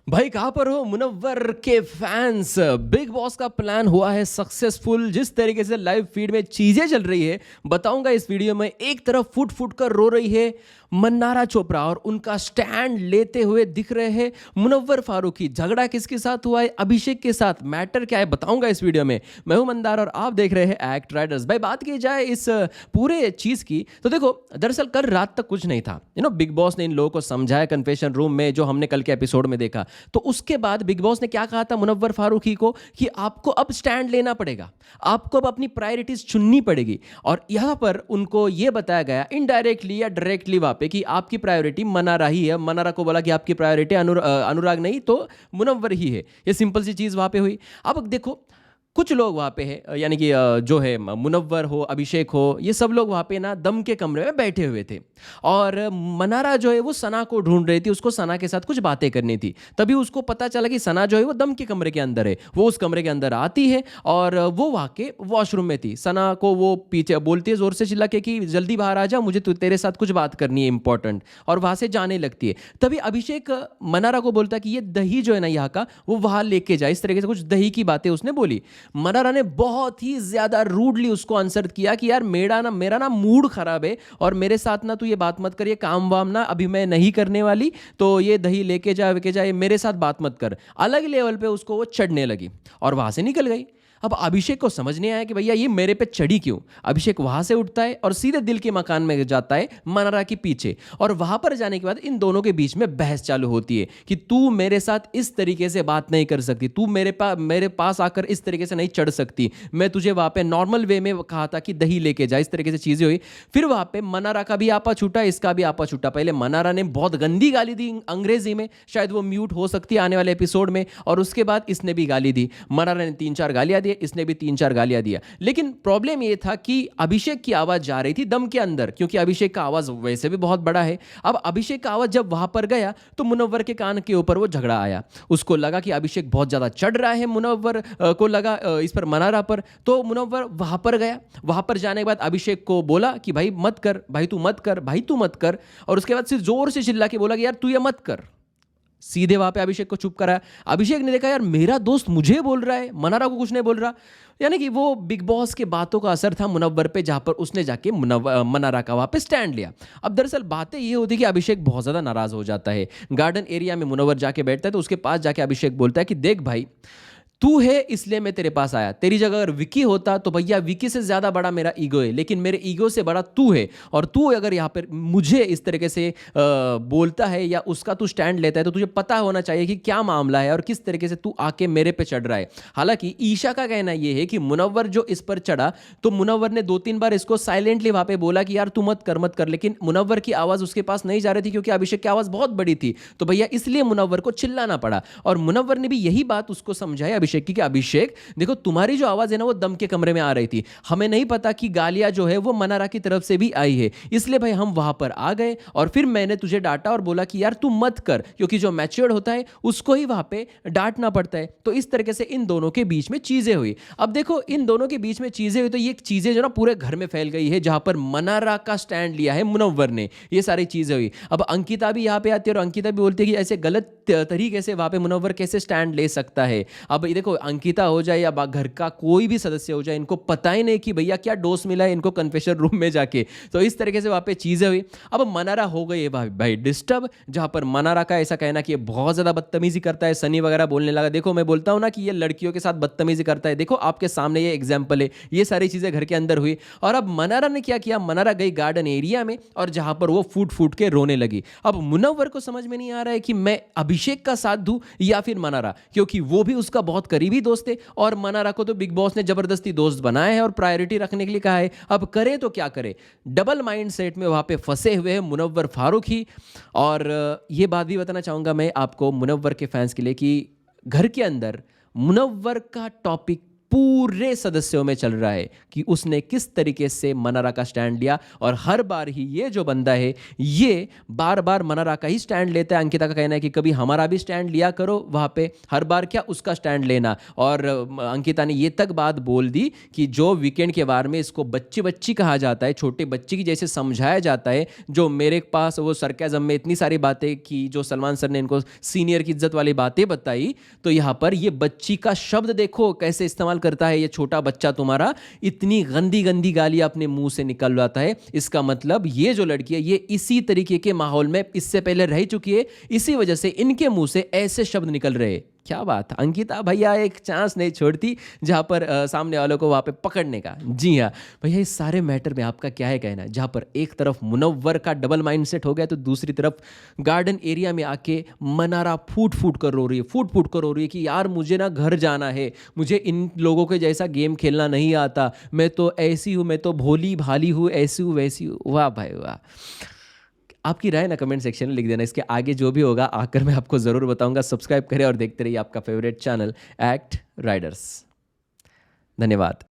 भाई कहाँ पर हो मुनव्वर के फैंस। बिग बॉस का प्लान हुआ है सक्सेसफुल। जिस तरीके से लाइव फीड में चीजें चल रही है बताऊंगा इस वीडियो में। एक तरफ फुट फुट कर रो रही है मन्नारा चोपड़ा और उनका स्टैंड लेते हुए दिख रहे हैं मुनव्वर फारूकी। झगड़ा किसके साथ हुआ है? अभिषेक के साथ। मैटर क्या है बताऊंगा इस वीडियो में। मैं हूं मंदार और आप देख रहे हैं एक्ट राइडर्स। भाई बात की जाए इस पूरे चीज की तो देखो, दरअसल कल रात तक कुछ नहीं था। बिग बॉस ने इन लोगों को समझाया कन्फेशन रूम में, जो हमने कल के एपिसोड में देखा। तो उसके बाद बिग बॉस ने क्या कहा था मुनव्वर फारूकी को कि आपको अब स्टैंड लेना पड़ेगा, आपको अब अपनी प्रायोरिटीज चुननी पड़ेगी। और यहां पर उनको यह बताया गया इनडायरेक्टली या डायरेक्टली वहां पे कि आपकी प्रायोरिटी मनारा ही है। मनारा को बोला कि आपकी प्रायोरिटी अनुराग नहीं तो मुनव्वर ही है। ये सिंपल सी चीज वहां पे हुई। अब देखो, कुछ लोग वहाँ पे हैं, यानी कि जो है मुनव्वर हो, अभिषेक हो, ये सब लोग वहाँ पे ना दम के कमरे में बैठे हुए थे। और मनारा जो है वो सना को ढूंढ रही थी, उसको सना के साथ कुछ बातें करनी थी। तभी उसको पता चला कि सना जो है वो दम के कमरे के अंदर है। वो उस कमरे के अंदर आती है और वो वहाँ के वॉशरूम में थी। सना को वो पीछे बोलती है जोर से चिल्ला के कि जल्दी बाहर आ जा, मुझे तेरे साथ कुछ बात करनी है इंपॉर्टेंट। और वहाँ से जाने लगती है। तभी अभिषेक मनारा को बोलता है कि ये दही जो है ना यहाँ का, वो वहाँ लेके जाए। इस तरीके से कुछ दही की बातें उसने बोली। मनारा ने बहुत ही ज्यादा रूडली उसको आंसर किया कि यार मेरा ना मूड खराब है और मेरे साथ ना तू ये बात मत कर, ये काम वाम ना अभी मैं नहीं करने वाली, तो ये दही लेके जाए मेरे साथ बात मत कर। अलग लेवल पे उसको वो चढ़ने लगी और वहां से निकल गई। अब अभिषेक को समझ नहीं आया कि भैया ये मेरे पे चढ़ी क्यों। अभिषेक वहां से उठता है और सीधे दिल के मकान में जाता है मनारा के पीछे। और वहां पर जाने के बाद इन दोनों के बीच में बहस चालू होती है कि तू मेरे साथ इस तरीके से बात नहीं कर सकती, तू मेरे पास आकर इस तरीके से नहीं चढ़ सकती। मैं तुझे वहां पे नॉर्मल वे में कहा था कि दही लेके जा। इस तरीके से चीजें हुई। फिर वहां पे मनारा का भी आपा छूटा, इसका भी आपा छूटा। पहले मनारा ने बहुत गंदी गाली दी अंग्रेजी में, शायद वो म्यूट हो सकती है आने वाले एपिसोड में। और उसके बाद इसने भी गाली दी। मनारा ने 3-4 गालियां दी, इसने भी 3-4 गालियां दिया। लेकिन प्रॉब्लम यह था कि अभिषेक की आवाज जा रही थी दम के अंदर, क्योंकि अभिषेक का आवाज वैसे भी बहुत बड़ा है। अब अभिषेक का आवाज जब वहां पर गया तो मुनव्वर के कान के ऊपर वो झगड़ा आया। उसको लगा कि अभिषेक बहुत ज्यादा चढ़ रहा है, मुनव्वर को लगा इस पर, मनारा पर। तो मुनव्वर वहां पर गया। वहां पर जाने के बाद अभिषेक को बोला कि भाई मत कर, भाई तू मत कर, भाई तू मत कर। और उसके बाद सिर्फ जोर से चिल्ला के बोला कि यार तू ये मत कर। सीधे वहां पे अभिषेक को चुप कराया। अभिषेक ने देखा यार मेरा दोस्त मुझे बोल रहा है, मनारा को कुछ नहीं बोल रहा। यानी कि वो बिग बॉस के बातों का असर था मुनव्वर पे, जहां पर उसने जाके मनारा का वहां पे स्टैंड लिया। अब दरअसल बातें ये होती कि अभिषेक बहुत ज्यादा नाराज हो जाता है। गार्डन एरिया में मुनव्वर जाके बैठता है तो उसके पास जाके अभिषेक बोलता है कि देख भाई, तू है इसलिए मैं तेरे पास आया। तेरी जगह अगर विकी होता तो भैया विकी से ज्यादा बड़ा मेरा ईगो है, लेकिन मेरे ईगो से बड़ा तू है। और तू अगर यहाँ पर मुझे इस तरीके से बोलता है या उसका तू स्टैंड लेता है तो तुझे पता होना चाहिए कि क्या मामला है और किस तरीके से तू आके मेरे पे चढ़ रहा है। हालांकि ईशा का कहना यह है कि मुनव्वर जो इस पर चढ़ा तो मुनव्वर ने 2-3 बार इसको साइलेंटली वहां पे बोला कि यार तू मत कर मत कर, लेकिन मुनव्वर की आवाज उसके पास नहीं जा रही थी क्योंकि अभिषेक की आवाज बहुत बड़ी थी। तो भैया इसलिए मुनव्वर को चिल्लाना पड़ा। और मुनव्वर ने भी यही बात उसको समझाई अभिषेक की कि अभिषेक देखो, तुम्हारी जो आवाज है ना वो दम के कमरे में आ रही थी, हमें नहीं पता कि गालियां जो है वो मनारा की तरफ से भी आई है, इसलिए भाई हम वहां पर आ गए। और फिर मैंने तुझे डांटा और बोला कि यार तू मत कर, क्योंकि जो मैच्योर्ड होता है उसको ही वहां पे डांटना पड़ता है। तो इस तरीके से इन दोनों के बीच में चीजें हुई। अब देखो, इन दोनों के बीच में चीजें हुई तो ये चीजें जो ना पूरे घर में फैल गई है, जहां पर मनारा का स्टैंड लिया है मुनव्वर ने। ये सारी चीजें हुई। अब अंकिता भी यहाँ पे आती है और अंकिता भी बोलती है कि ऐसे गलत तरीके से वहां पे मुनव्वर कैसे स्टैंड ले सकता है। अब ये देखो, अंकिता हो जाए या घर का कोई भी सदस्य हो जाए, इनको पता ही नहीं कि भैया क्या डोज मिला है इनको कन्फेशन रूम में जाके। तो इस तरीके से वहां पे चीजें हुई। अब मनारा हो गई है भाई डिस्टर्ब, जहां पर मनारा का ऐसा कहना कि ये बहुत ज्यादा बदतमीजी करता है। सनी वगैरह बोलने लगा, देखो मैं बोलता हूं ना कि ये लड़कियों के साथ बदतमीजी करता है, देखो आपके सामने ये एग्जाम्पल है। ये सारी चीजें घर के अंदर हुई। और अब मनारा ने क्या किया, मनारा गई गार्डन एरिया में और जहां पर वो फूट फूट के रोने लगी। अब मुनव्वर को समझ में नहीं आ रहा है कि मैं अभिषेक का साथ दूं या फिर मनारा, क्योंकि वो भी उसका बहुत करीबी दोस्त है और मनारा को तो बिग बॉस ने जबरदस्ती दोस्त बनाया है और प्रायोरिटी रखने के लिए कहा है। अब करे तो क्या करे, डबल माइंड सेट में वहां पे फंसे हुए हैं मुनव्वर फारूकी। और ये बात भी बताना चाहूंगा मैं आपको मुनव्वर के फैंस के लिए कि घर के अंदर मुनव्वर का टॉपिक पूरे सदस्यों में चल रहा है कि उसने किस तरीके से मनारा का स्टैंड लिया। और हर बार ही ये जो बंदा है ये बार बार मनारा का ही स्टैंड लेता है। अंकिता का कहना है कि कभी हमारा भी स्टैंड लिया करो वहाँ पे, हर बार क्या उसका स्टैंड लेना। और अंकिता ने ये तक बात बोल दी कि जो वीकेंड के वार में इसको बच्ची बच्ची कहा जाता है, छोटे बच्चे की जैसे समझाया जाता है, जो मेरे पास वो सरकाज़म में इतनी सारी बातें की, जो सलमान सर ने इनको सीनियर की इज्जत वाली बातें बताई, तो यहाँ पर ये बच्ची का शब्द देखो कैसे इस्तेमाल करता है ये छोटा बच्चा तुम्हारा। इतनी गंदी गंदी गालियां अपने मुंह से निकलवाता है। इसका मतलब ये जो लड़की है ये इसी तरीके के माहौल में इससे पहले रह चुकी है, इसी वजह से इनके मुंह से ऐसे शब्द निकल रहे हैं। क्या बात, अंकिता भैया एक चांस नहीं छोड़ती जहाँ पर सामने वालों को वहाँ पे पकड़ने का। जी हाँ भैया, इस सारे मैटर में आपका क्या है कहना, जहाँ पर एक तरफ मुनव्वर का डबल माइंडसेट हो गया तो दूसरी तरफ गार्डन एरिया में आके मनारा फूट फूट कर रो रही है, फूट फूट कर रो रही है कि यार मुझे ना घर जाना है, मुझे इन लोगों के जैसा गेम खेलना नहीं आता, मैं तो ऐसी हूँ, मैं तो भोली भाली हूँ, ऐसी हूँ वैसी हूँ। वाह भाई वाह। आपकी राय ना कमेंट सेक्शन में लिख देना। इसके आगे जो भी होगा आकर मैं आपको ज़रूर बताऊंगा। सब्सक्राइब करें और देखते रहिए आपका फेवरेट चैनल एक्ट राइडर्स। धन्यवाद।